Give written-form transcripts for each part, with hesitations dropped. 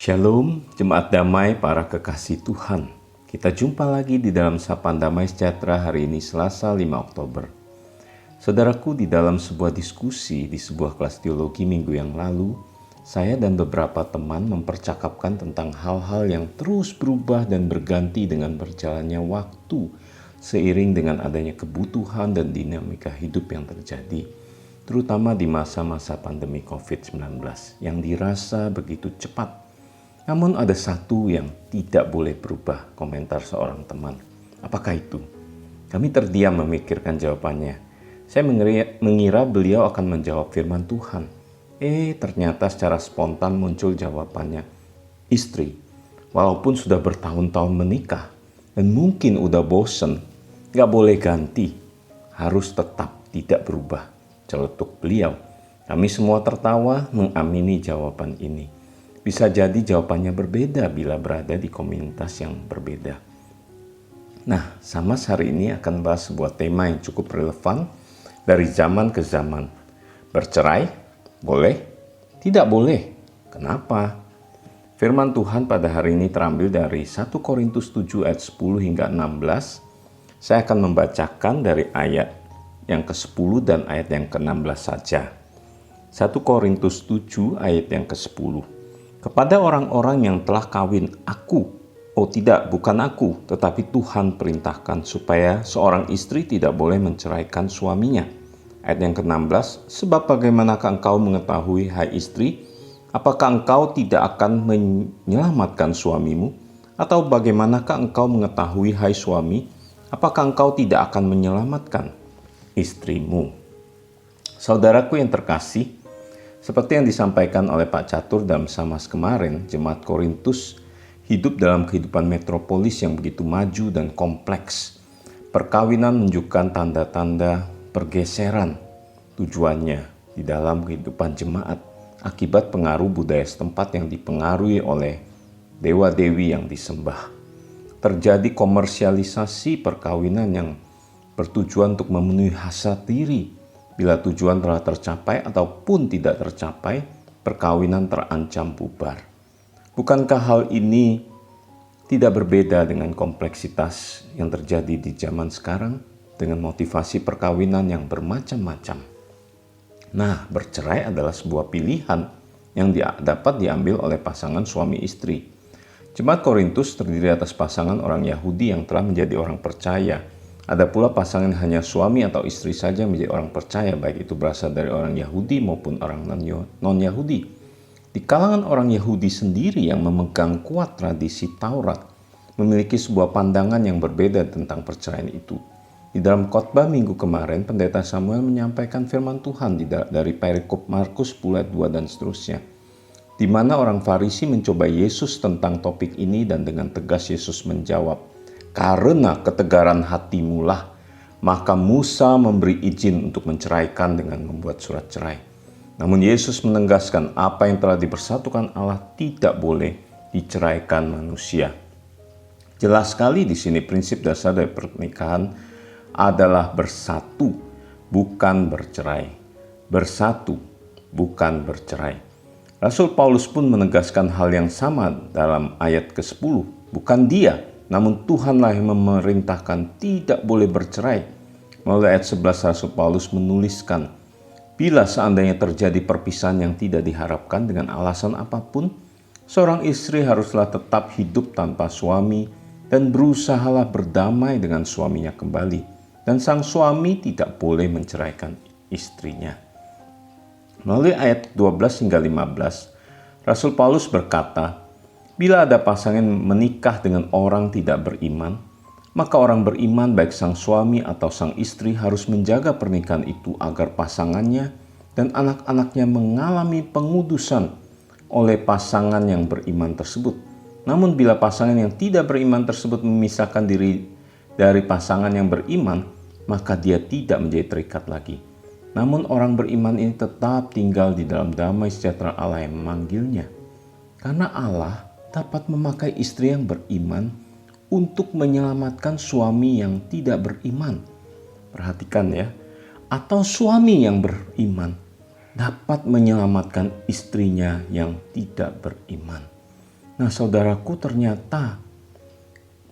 Shalom, jemaat damai para kekasih Tuhan. Kita jumpa lagi di dalam Sapaan Damai Sejahtera hari ini Selasa 5 Oktober. Saudaraku, di dalam sebuah diskusi di sebuah kelas teologi minggu yang lalu, saya dan beberapa teman mempercakapkan tentang hal-hal yang terus berubah dan berganti dengan berjalannya waktu, seiring dengan adanya kebutuhan dan dinamika hidup yang terjadi, terutama di masa-masa pandemi COVID-19 yang dirasa begitu cepat. Namun ada satu yang tidak boleh berubah, komentar seorang teman. Apakah itu? Kami terdiam memikirkan jawabannya. Saya mengira beliau akan menjawab firman Tuhan. Ternyata secara spontan muncul jawabannya. Istri, walaupun sudah bertahun-tahun menikah dan mungkin udah bosen, gak boleh ganti. Harus tetap tidak berubah, celetuk beliau. Kami semua tertawa mengamini jawaban ini. Bisa jadi jawabannya berbeda bila berada di komunitas yang berbeda. Nah, Samas hari ini akan bahas sebuah tema yang cukup relevan dari zaman ke zaman. Bercerai? Boleh? Tidak boleh. Kenapa? Firman Tuhan pada hari ini terambil dari 1 Korintus 7 ayat 10 hingga 16. Saya akan membacakan dari ayat yang ke-10 dan ayat yang ke-16 saja. 1 Korintus 7 ayat yang ke-10. Kepada orang-orang yang telah kawin, bukan aku, tetapi Tuhan perintahkan supaya seorang istri tidak boleh menceraikan suaminya. Ayat yang ke-16, sebab bagaimanakah engkau mengetahui, hai istri, apakah engkau tidak akan menyelamatkan suamimu? Atau bagaimanakah engkau mengetahui, hai suami, apakah engkau tidak akan menyelamatkan istrimu? Saudaraku yang terkasih, seperti yang disampaikan oleh Pak Catur dalam Samas kemarin, jemaat Korintus hidup dalam kehidupan metropolis yang begitu maju dan kompleks. Perkawinan menunjukkan tanda-tanda pergeseran tujuannya di dalam kehidupan jemaat akibat pengaruh budaya setempat yang dipengaruhi oleh dewa-dewi yang disembah. Terjadi komersialisasi perkawinan yang bertujuan untuk memenuhi hasrat diri. Bila tujuan telah tercapai ataupun tidak tercapai, perkawinan terancam bubar. Bukankah hal ini tidak berbeda dengan kompleksitas yang terjadi di zaman sekarang dengan motivasi perkawinan yang bermacam-macam? Nah, bercerai adalah sebuah pilihan yang dapat diambil oleh pasangan suami istri. Jemaat Korintus terdiri atas pasangan orang Yahudi yang telah menjadi orang percaya. Ada pula pasangan hanya suami atau istri saja menjadi orang percaya, baik itu berasal dari orang Yahudi maupun orang non-Yahudi. Di kalangan orang Yahudi sendiri yang memegang kuat tradisi Taurat, memiliki sebuah pandangan yang berbeda tentang perceraian itu. Di dalam khotbah minggu kemarin, Pendeta Samuel menyampaikan firman Tuhan dari perikop Markus 10 ayat 2 dan seterusnya, di mana orang Farisi mencoba Yesus tentang topik ini dan dengan tegas Yesus menjawab, karena ketegaran hatimulah, maka Musa memberi izin untuk menceraikan dengan membuat surat cerai. Namun Yesus menegaskan apa yang telah dipersatukan Allah tidak boleh diceraikan manusia. Jelas sekali di sini prinsip dasar dari pernikahan adalah bersatu, bukan bercerai. Bersatu, bukan bercerai. Rasul Paulus pun menegaskan hal yang sama dalam ayat ke-10. Bukan dia, namun Tuhanlah yang memerintahkan tidak boleh bercerai. Melalui ayat 11 Rasul Paulus menuliskan, bila seandainya terjadi perpisahan yang tidak diharapkan dengan alasan apapun, seorang istri haruslah tetap hidup tanpa suami dan berusahalah berdamai dengan suaminya kembali. Dan sang suami tidak boleh menceraikan istrinya. Melalui ayat 12 hingga 15, Rasul Paulus berkata, bila ada pasangan menikah dengan orang tidak beriman, maka orang beriman baik sang suami atau sang istri harus menjaga pernikahan itu agar pasangannya dan anak-anaknya mengalami pengudusan oleh pasangan yang beriman tersebut. Namun bila pasangan yang tidak beriman tersebut memisahkan diri dari pasangan yang beriman, maka dia tidak menjadi terikat lagi. Namun orang beriman ini tetap tinggal di dalam damai sejahtera Allah yang memanggilnya. Karena Allah dapat memakai istri yang beriman untuk menyelamatkan suami yang tidak beriman. Perhatikan ya, atau suami yang beriman dapat menyelamatkan istrinya yang tidak beriman. Nah saudaraku, ternyata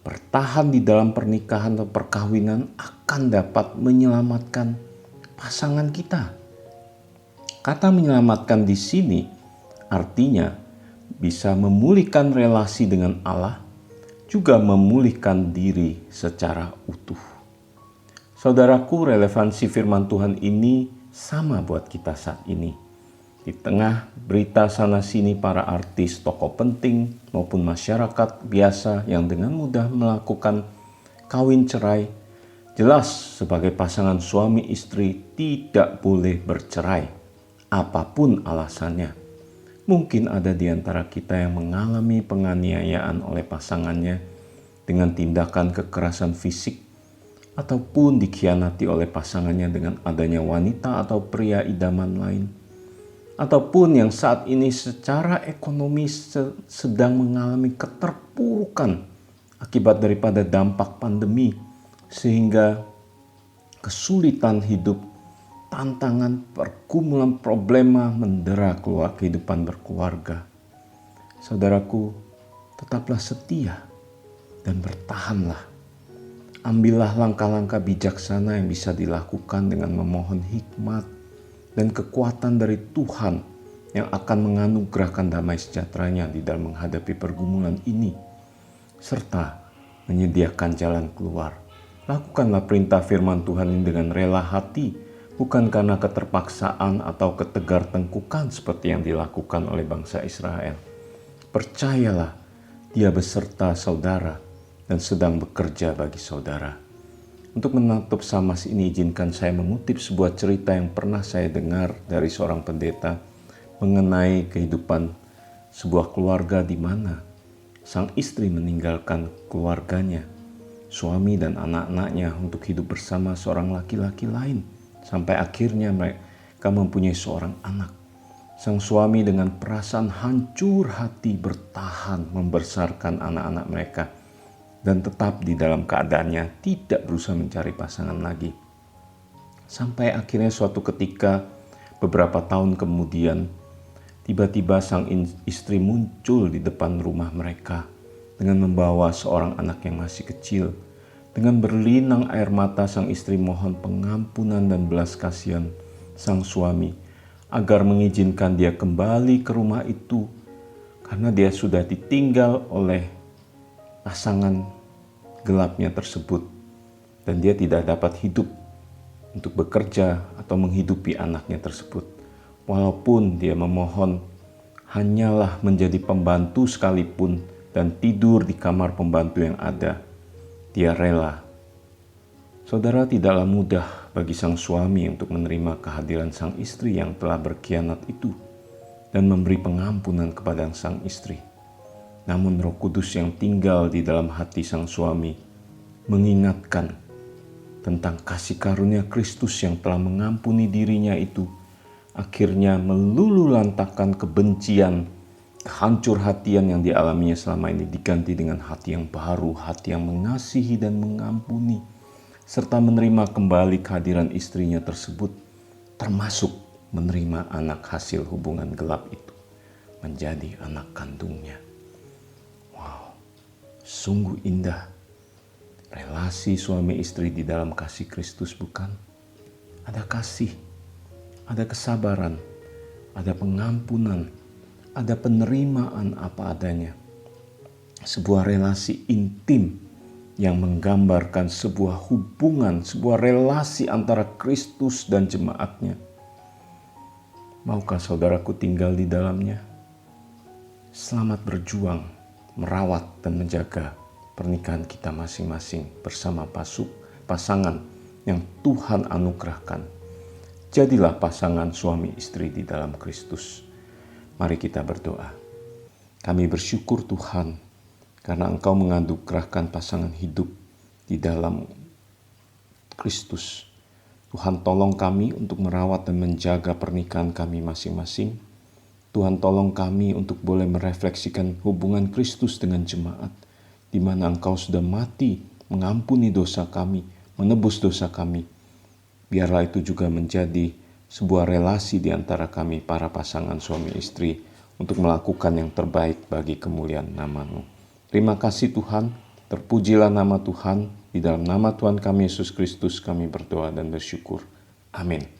bertahan di dalam pernikahan atau perkawinan akan dapat menyelamatkan pasangan kita. Kata menyelamatkan di sini artinya bisa memulihkan relasi dengan Allah, juga memulihkan diri secara utuh. Saudaraku, relevansi firman Tuhan ini sama buat kita saat ini. Di tengah berita sana-sini para artis, tokoh penting, maupun masyarakat biasa yang dengan mudah melakukan kawin cerai, jelas sebagai pasangan suami istri tidak boleh bercerai, apapun alasannya. Mungkin ada di antara kita yang mengalami penganiayaan oleh pasangannya dengan tindakan kekerasan fisik, ataupun dikhianati oleh pasangannya dengan adanya wanita atau pria idaman lain, ataupun yang saat ini secara ekonomi sedang mengalami keterpurukan akibat daripada dampak pandemi, sehingga kesulitan hidup, tantangan, pergumulan, problema mendera kehidupan berkeluarga. Saudaraku, tetaplah setia dan bertahanlah. Ambillah langkah-langkah bijaksana yang bisa dilakukan dengan memohon hikmat dan kekuatan dari Tuhan yang akan menganugerahkan damai sejahtera-Nya di dalam menghadapi pergumulan ini, serta menyediakan jalan keluar. Lakukanlah perintah firman Tuhan ini dengan rela hati, bukan karena keterpaksaan atau ketegar tengkukan seperti yang dilakukan oleh bangsa Israel. Percayalah, Dia beserta saudara dan sedang bekerja bagi saudara. Untuk menutup samas ini, izinkan saya mengutip sebuah cerita yang pernah saya dengar dari seorang pendeta mengenai kehidupan sebuah keluarga di mana sang istri meninggalkan keluarganya, suami dan anak-anaknya untuk hidup bersama seorang laki-laki lain. Sampai akhirnya mereka mempunyai seorang anak. Sang suami dengan perasaan hancur hati bertahan membesarkan anak-anak mereka dan tetap di dalam keadaannya tidak berusaha mencari pasangan lagi. Sampai akhirnya suatu ketika beberapa tahun kemudian tiba-tiba sang istri muncul di depan rumah mereka dengan membawa seorang anak yang masih kecil. Dengan berlinang air mata sang istri mohon pengampunan dan belas kasihan sang suami agar mengizinkan dia kembali ke rumah itu karena dia sudah ditinggal oleh pasangan gelapnya tersebut dan dia tidak dapat hidup untuk bekerja atau menghidupi anaknya tersebut. Walaupun dia memohon hanyalah menjadi pembantu sekalipun dan tidur di kamar pembantu yang ada, dia rela. Saudara, tidaklah mudah bagi sang suami untuk menerima kehadiran sang istri yang telah berkhianat itu dan memberi pengampunan kepada sang istri. Namun Roh Kudus yang tinggal di dalam hati sang suami mengingatkan tentang kasih karunia Kristus yang telah mengampuni dirinya itu, akhirnya meluluhlantahkan kebencian, kehancur hatian yang dialaminya selama ini diganti dengan hati yang baru, hati yang mengasihi dan mengampuni, serta menerima kembali kehadiran istrinya tersebut, termasuk menerima anak hasil hubungan gelap itu menjadi anak kandungnya. Wow, sungguh indah relasi suami istri di dalam kasih Kristus, bukan? Ada kasih, ada kesabaran, ada pengampunan, ada penerimaan apa adanya. Sebuah relasi intim yang menggambarkan sebuah hubungan, sebuah relasi antara Kristus dan jemaatnya. Maukah saudaraku tinggal di dalamnya? Selamat berjuang, merawat dan menjaga pernikahan kita masing-masing bersama pasangan yang Tuhan anugerahkan. Jadilah pasangan suami istri di dalam Kristus. Mari kita berdoa. Kami bersyukur Tuhan karena Engkau menganugerahkan pasangan hidup di dalam Kristus. Tuhan, tolong kami untuk merawat dan menjaga pernikahan kami masing-masing. Tuhan, tolong kami untuk boleh merefleksikan hubungan Kristus dengan jemaat, di mana Engkau sudah mati mengampuni dosa kami, menebus dosa kami. Biarlah itu juga menjadi sebuah relasi di antara kami para pasangan suami istri untuk melakukan yang terbaik bagi kemuliaan nama-Mu. Terima kasih Tuhan, terpujilah nama Tuhan. Di dalam nama Tuhan kami Yesus Kristus kami berdoa dan bersyukur. Amin.